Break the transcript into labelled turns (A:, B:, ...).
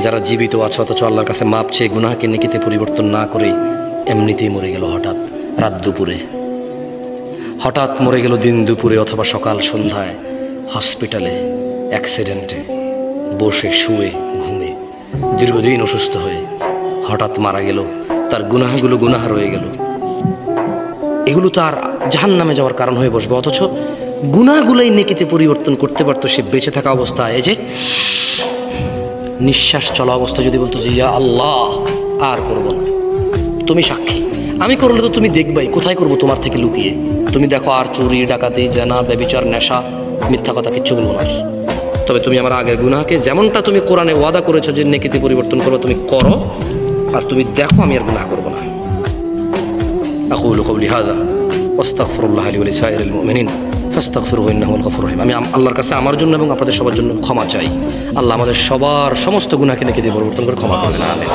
A: যারা জীবিত আছে অথচ আল্লাহর কাছে মাপ চেয়ে গুনাহকে নেকিতে পরিবর্তন না করে এমনিতেই মরে গেল হঠাৎ রাত দুপুরে, হঠাৎ মরে গেল দিন দুপুরে অথবা সকাল সন্ধ্যায়, হসপিটালে অ্যাক্সিডেন্টে, বসে শুয়ে ঘুমে, দীর্ঘদিন অসুস্থ হয়ে হঠাৎ মারা গেল। তার গুনাহগুলো গুনাহ রয়ে গেল, এগুলো তার জাহান্নামে যাওয়ার কারণ হয়ে বসবে। অথচ গুনাহগুলোই নেকিতে পরিবর্তন করতে পারতো সে বেঁচে থাকা অবস্থায়। এই যে নিঃশ্বাস চলা অবস্থা যদি বলতো যে ইয়া আল্লাহ আর করব না, তুমি সাক্ষী, আমি করলে তো তুমি দেখবাই, কোথায় করব তোমার থেকে লুকিয়ে। তুমি দেখো আর চুরি ডাকাতি জেনা ব্যভিচার নেশা মিথ্যা কথা কিচ্ছু বলবো না, তবে তুমি আমার আগের গুনাহকে যেমনটা তুমি কোরআনে ওয়াদা করেছো যে নেকিতে পরিবর্তন করবে তুমি করো, আর তুমি দেখো আমি আর গুনাহ করব না। আকুলু কওলি হাযা ওয়াস্তাগফিরুল্লাহ লি ওয়া লিসাইরিল মুমিনিন ফাস্তাগফিরুহু ইন্নাহু আল গফুরুর রহিম। আমি আল্লাহর কাছে আমার জন্য এবং আপনাদের সবার জন্য ক্ষমা চাই। আল্লাহ আমাদের সবার সমস্ত গুনাহকে নেকিতে পরিবর্তন করে ক্ষমা করবেন। আমিন।